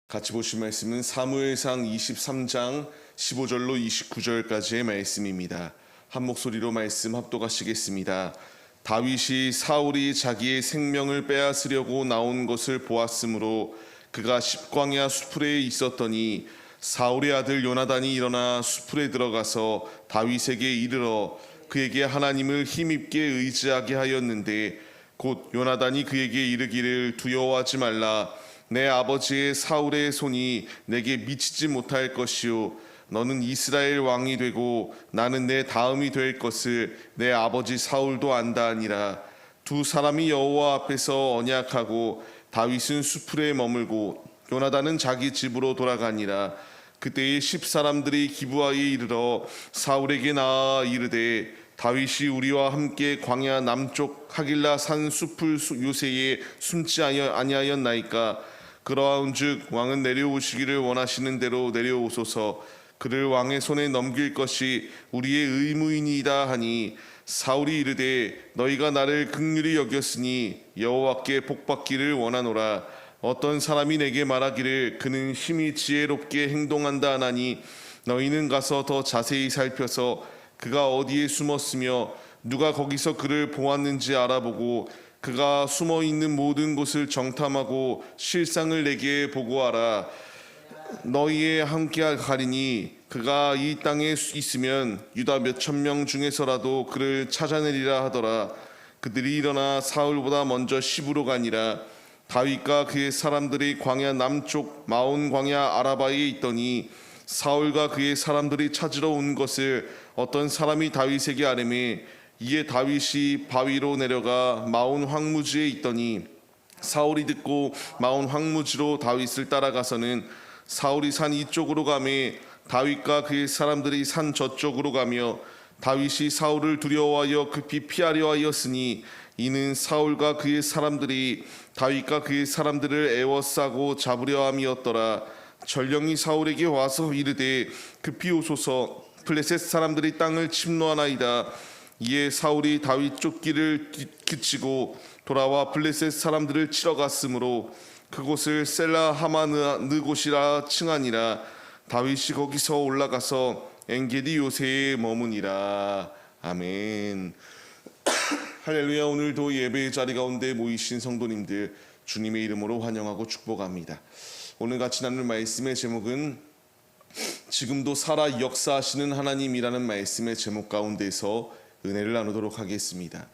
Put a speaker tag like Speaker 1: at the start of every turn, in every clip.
Speaker 1: 같이 보실 말씀은 사무엘상 23장 15절로 29절까지의 말씀입니다. 한 목소리로 말씀 합독하시겠습니다. 다윗이 사울이 자기의 생명을 빼앗으려고 나온 것을 보았으므로 그가 십광야 수풀에 있었더니 사울의 아들 요나단이 일어나 수풀에 들어가서 다윗에게 이르러 그에게 하나님을 힘입게 의지하게 하였는데 곧 요나단이 그에게 이르기를 두려워하지 말라. 내 아버지의 사울의 손이 내게 미치지 못할 것이요 너는 이스라엘 왕이 되고 나는 내 다음이 될 것을 내 아버지 사울도 안다 하니라. 두 사람이 여호와 앞에서 언약하고 다윗은 수풀에 머물고 요나단은 자기 집으로 돌아가니라. 그때에 10사람들이 기브아에 이르러 사울에게 나아 이르되 다윗이 우리와 함께 광야 남쪽 하길라 산 수풀 요새에 숨지 아니하였나이까. 그러한즉 왕은 내려오시기를 원하시는 대로 내려오소서. 그를 왕의 손에 넘길 것이 우리의 의무이니이다 하니 사울이 이르되 너희가 나를 긍휼히 여겼으니 여호와께 복받기를 원하노라. 어떤 사람이 내게 말하기를 그는 힘이 지혜롭게 행동한다 하나니 너희는 가서 더 자세히 살펴서 그가 어디에 숨었으며 누가 거기서 그를 보았는지 알아보고 그가 숨어 있는 모든 곳을 정탐하고 실상을 내게 보고하라. 너희에 함께 가리니 그가 이 땅에 있으면 유다 몇천 명 중에서라도 그를 찾아내리라 하더라. 그들이 일어나 사울보다 먼저 시부로 가니라. 다윗과 그의 사람들이 광야 남쪽 마온 광야 아라바에 있더니 사울과 그의 사람들이 찾으러 온 것을 어떤 사람이 다윗에게 아뢰매 이에 다윗이 바위로 내려가 마온 황무지에 있더니 사울이 듣고 마온 황무지로 다윗을 따라가서는 사울이 산 이쪽으로 가매 다윗과 그의 사람들이 산 저쪽으로 가며 다윗이 사울을 두려워하여 급히 피하려 하였으니 이는 사울과 그의 사람들이 다윗과 그의 사람들을 애워싸고 잡으려 함이었더라. 전령이 사울에게 와서 이르되 급히 오소서. 블레셋 사람들이 땅을 침노하나이다. 이에 사울이 다윗 쫓기를 그치고 돌아와 블레셋 사람들을 치러 갔으므로 그곳을 셀라 하마느 곳이라 칭하니라. 다윗이 거기서 올라가서 엔게디 요새에 머무니라. 아멘. 할렐루야. 오늘도 예배의 자리 가운데 모이신 성도님들 주님의 이름으로 환영하고 축복합니다. 오늘 같이 나눌 말씀의 제목은 지금도 살아 역사하시는 하나님이라는 말씀의 제목 가운데서 은혜를 나누도록 하겠습니다.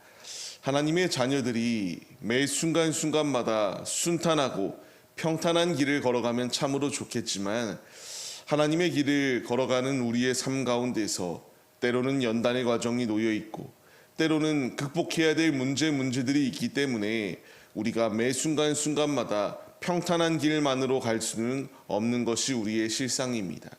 Speaker 1: 하나님의 자녀들이 매 순간순간마다 순탄하고 평탄한 길을 걸어가면 참으로 좋겠지만 하나님의 길을 걸어가는 우리의 삶 가운데서 때로는 연단의 과정이 놓여 있고 때로는 극복해야 될 문제들이 있기 때문에 우리가 매 순간순간마다 평탄한 길만으로 갈 수는 없는 것이 우리의 실상입니다.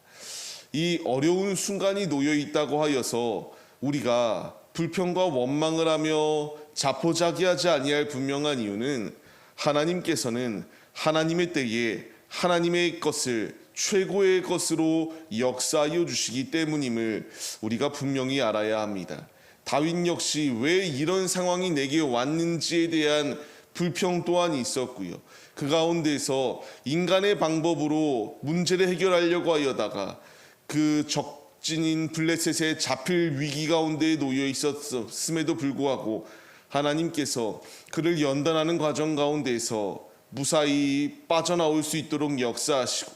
Speaker 1: 이 어려운 순간이 놓여 있다고 하여서 우리가 불평과 원망을 하며 자포자기하지 아니할 분명한 이유는 하나님께서는 하나님의 때에 하나님의 것을 최고의 것으로 역사하여 주시기 때문임을 우리가 분명히 알아야 합니다. 다윗 역시 왜 이런 상황이 내게 왔는지에 대한 불평 또한 있었고요. 그 가운데서 인간의 방법으로 문제를 해결하려고 하여다가 그 적진인 블레셋의 잡힐 위기 가운데 놓여 있었음에도 불구하고 하나님께서 그를 연단하는 과정 가운데서 무사히 빠져나올 수 있도록 역사하시고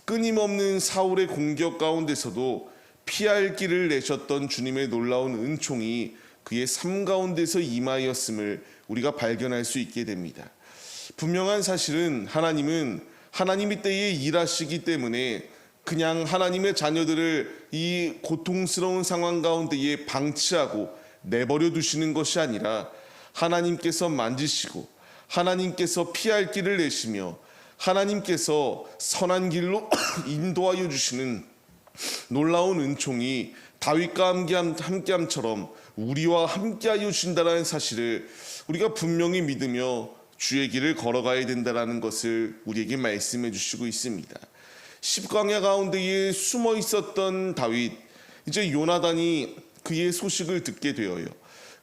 Speaker 1: 끊임없는 사울의 공격 가운데서도 피할 길을 내셨던 주님의 놀라운 은총이 그의 삶 가운데서 임하였음을 우리가 발견할 수 있게 됩니다. 분명한 사실은 하나님은 하나님의 때에 일하시기 때문에 그냥 하나님의 자녀들을 이 고통스러운 상황 가운데에 방치하고 내버려 두시는 것이 아니라 하나님께서 만지시고 하나님께서 피할 길을 내시며 하나님께서 선한 길로 인도하여 주시는 놀라운 은총이 다윗과 함께함처럼 우리와 함께하여 주신다는 사실을 우리가 분명히 믿으며 주의 길을 걸어가야 된다는 것을 우리에게 말씀해 주시고 있습니다. 십광야 가운데에 숨어 있었던 다윗, 이제 요나단이 그의 소식을 듣게 되어요.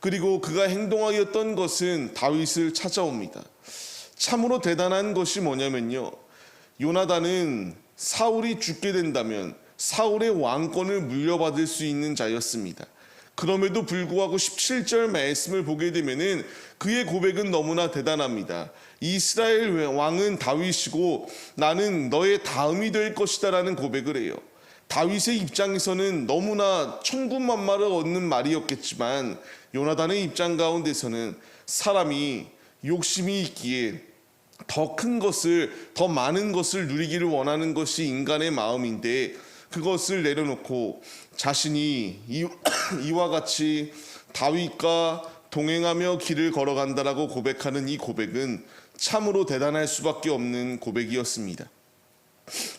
Speaker 1: 그리고 그가 행동하였던 것은 다윗을 찾아옵니다. 참으로 대단한 것이 뭐냐면요, 요나단은 사울이 죽게 된다면 사울의 왕권을 물려받을 수 있는 자였습니다. 그럼에도 불구하고 17절 말씀을 보게 되면은 그의 고백은 너무나 대단합니다. 이스라엘 왕은 다윗이고 나는 너의 다음이 될 것이다 라는 고백을 해요. 다윗의 입장에서는 너무나 천군만마를 얻는 말이었겠지만 요나단의 입장 가운데서는 사람이 욕심이 있기에 더 큰 것을, 더 많은 것을 누리기를 원하는 것이 인간의 마음인데 그것을 내려놓고 자신이 이와 같이 다윗과 동행하며 길을 걸어간다라고 고백하는 이 고백은 참으로 대단할 수밖에 없는 고백이었습니다.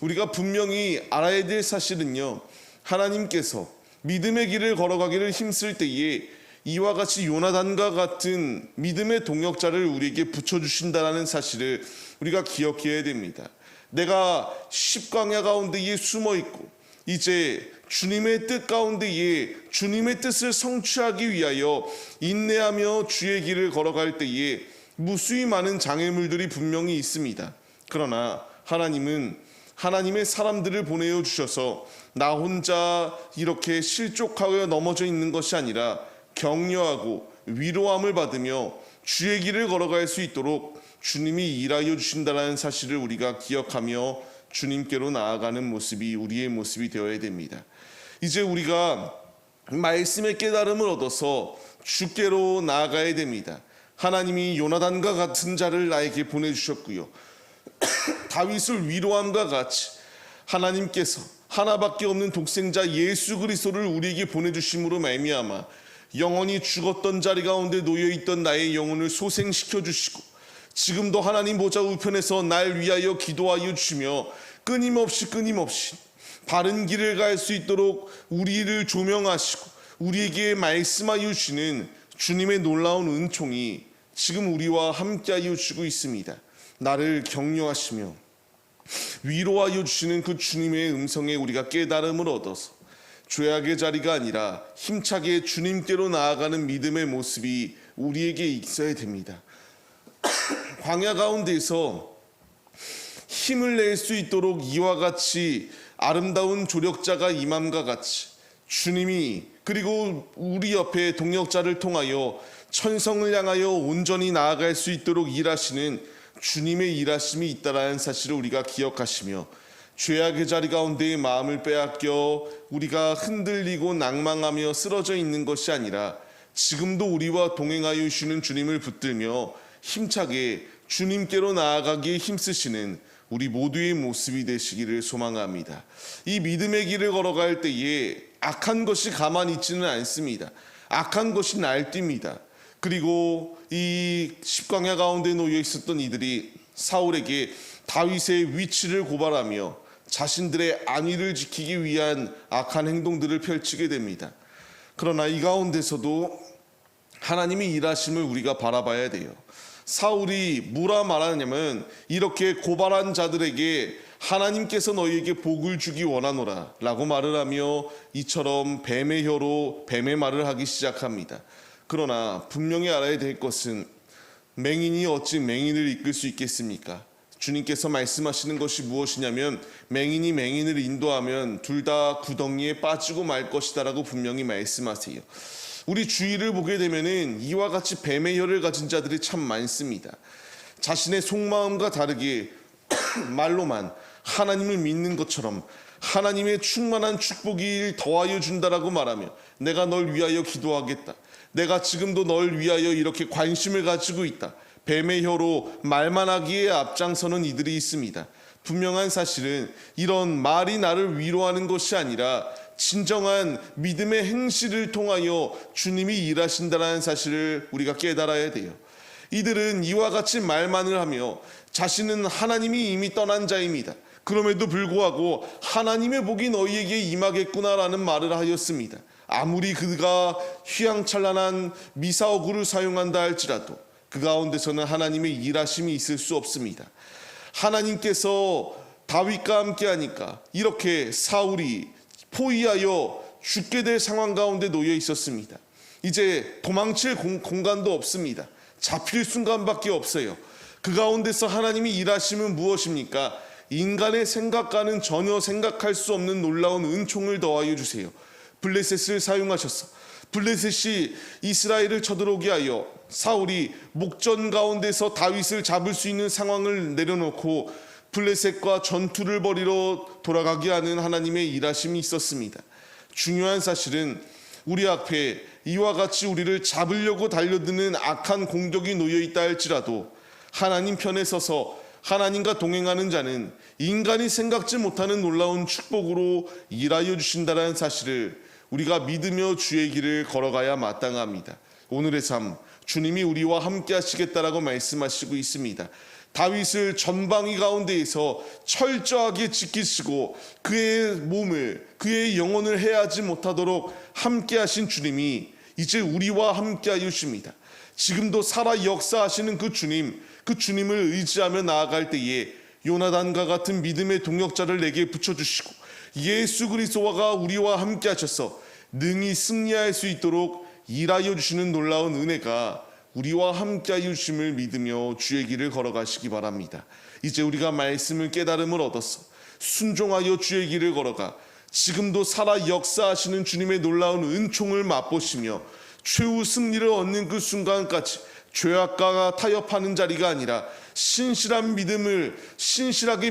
Speaker 1: 우리가 분명히 알아야 될 사실은요, 하나님께서 믿음의 길을 걸어가기를 힘쓸 때에 이와 같이 요나단과 같은 믿음의 동역자를 우리에게 붙여주신다는 사실을 우리가 기억해야 됩니다. 내가 십광야 가운데에 숨어있고 이제 주님의 뜻 가운데에 주님의 뜻을 성취하기 위하여 인내하며 주의 길을 걸어갈 때에 무수히 많은 장애물들이 분명히 있습니다. 그러나 하나님은 하나님의 사람들을 보내어 주셔서 나 혼자 이렇게 실족하여 넘어져 있는 것이 아니라 격려하고 위로함을 받으며 주의 길을 걸어갈 수 있도록 주님이 일하여 주신다는 사실을 우리가 기억하며 주님께로 나아가는 모습이 우리의 모습이 되어야 됩니다. 이제 우리가 말씀의 깨달음을 얻어서 주께로 나아가야 됩니다. 하나님이 요나단과 같은 자를 나에게 보내주셨고요. 다윗을 위로함과 같이 하나님께서 하나밖에 없는 독생자 예수 그리스도를 우리에게 보내주심으로 말미암아 영원히 죽었던 자리 가운데 놓여있던 나의 영혼을 소생시켜 주시고 지금도 하나님 보좌 우편에서 날 위하여 기도하여 주시며 끊임없이 바른 길을 갈 수 있도록 우리를 조명하시고 우리에게 말씀하여 주시는 주님의 놀라운 은총이 지금 우리와 함께하여 주시고 있습니다. 나를 격려하시며 위로하여 주시는 그 주님의 음성에 우리가 깨달음을 얻어서 죄악의 자리가 아니라 힘차게 주님께로 나아가는 믿음의 모습이 우리에게 있어야 됩니다. 광야 가운데서 힘을 낼 수 있도록 이와 같이 아름다운 조력자가 임함과 같이 주님이 그리고 우리 옆에 동역자를 통하여 천성을 향하여 온전히 나아갈 수 있도록 일하시는 주님의 일하심이 있다라는 사실을 우리가 기억하시며 죄악의 자리 가운데의 마음을 빼앗겨 우리가 흔들리고 낭망하며 쓰러져 있는 것이 아니라 지금도 우리와 동행하여 주시는 주님을 붙들며 힘차게 주님께로 나아가기에 힘쓰시는 우리 모두의 모습이 되시기를 소망합니다. 이 믿음의 길을 걸어갈 때에 악한 것이 가만히 있지는 않습니다. 악한 것이 날뜁니다. 그리고 이 십광야 가운데 놓여 있었던 이들이 사울에게 다윗의 위치를 고발하며 자신들의 안위를 지키기 위한 악한 행동들을 펼치게 됩니다. 그러나 이 가운데서도 하나님의 일하심을 우리가 바라봐야 돼요. 사울이 뭐라 말하냐면 이렇게 고발한 자들에게 하나님께서 너희에게 복을 주기 원하노라 라고 말을 하며 이처럼 뱀의 혀로 뱀의 말을 하기 시작합니다. 그러나 분명히 알아야 될 것은 맹인이 어찌 맹인을 이끌 수 있겠습니까? 주님께서 말씀하시는 것이 무엇이냐면 맹인이 맹인을 인도하면 둘 다 구덩이에 빠지고 말 것이다 라고 분명히 말씀하세요. 우리 주위를 보게 되면은 이와 같이 뱀의 혀를 가진 자들이 참 많습니다. 자신의 속마음과 다르게 말로만 하나님을 믿는 것처럼 하나님의 충만한 축복이 더하여 준다라고 말하며 내가 널 위하여 기도하겠다. 내가 지금도 널 위하여 이렇게 관심을 가지고 있다. 뱀의 혀로 말만 하기에 앞장서는 이들이 있습니다. 분명한 사실은 이런 말이 나를 위로하는 것이 아니라 진정한 믿음의 행실을 통하여 주님이 일하신다는 사실을 우리가 깨달아야 돼요. 이들은 이와 같이 말만을 하며 자신은 하나님이 이미 떠난 자입니다. 그럼에도 불구하고 하나님의 복이 너희에게 임하겠구나라는 말을 하였습니다. 아무리 그가 휘황찬란한 미사오구를 사용한다 할지라도 그 가운데서는 하나님의 일하심이 있을 수 없습니다. 하나님께서 다윗과 함께 하니까 이렇게 사울이 포위하여 죽게 될 상황 가운데 놓여 있었습니다. 이제 도망칠 공간도 없습니다. 잡힐 순간밖에 없어요. 그 가운데서 하나님이 일하심은 무엇입니까? 인간의 생각과는 전혀 생각할 수 없는 놀라운 은총을 더하여 주세요. 블레셋을 사용하셔서 블레셋이 이스라엘을 쳐들어오게 하여 사울이 목전 가운데서 다윗을 잡을 수 있는 상황을 내려놓고 블레셋과 전투를 벌이러 돌아가게 하는 하나님의 일하심이 있었습니다. 중요한 사실은 우리 앞에 이와 같이 우리를 잡으려고 달려드는 악한 공격이 놓여 있다 할지라도 하나님 편에 서서 하나님과 동행하는 자는 인간이 생각지 못하는 놀라운 축복으로 일하여 주신다는 사실을 우리가 믿으며 주의 길을 걸어가야 마땅합니다. 오늘의 삶, 주님이 우리와 함께 하시겠다라고 말씀하시고 있습니다. 다윗을 전방위 가운데에서 철저하게 지키시고 그의 몸을, 그의 영혼을 해하지 못하도록 함께 하신 주님이 이제 우리와 함께 하여 주십니다. 지금도 살아 역사하시는 그 주님을 의지하며 나아갈 때에 요나단과 같은 믿음의 동역자를 내게 붙여주시고 예수 그리스도가 우리와 함께 하셔서 능히 승리할 수 있도록 일하여 주시는 놀라운 은혜가 우리와 함께 하여 주심을 믿으며 주의 길을 걸어가시기 바랍니다. 이제 우리가 말씀을 깨달음을 얻어서 순종하여 주의 길을 걸어가 지금도 살아 역사하시는 주님의 놀라운 은총을 맛보시며 최후 승리를 얻는 그 순간까지 죄악과 타협하는 자리가 아니라 신실하게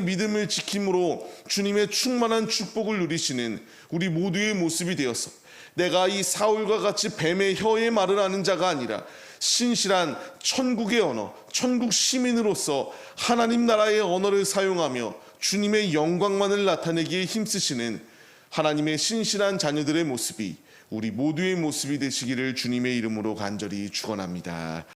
Speaker 1: 믿음을 지킴으로 주님의 충만한 축복을 누리시는 우리 모두의 모습이 되어서 내가 이 사울과 같이 뱀의 혀의 말을 하는 자가 아니라 신실한 천국의 언어, 천국 시민으로서 하나님 나라의 언어를 사용하며 주님의 영광만을 나타내기에 힘쓰시는 하나님의 신실한 자녀들의 모습이 우리 모두의 모습이 되시기를 주님의 이름으로 간절히 축원합니다.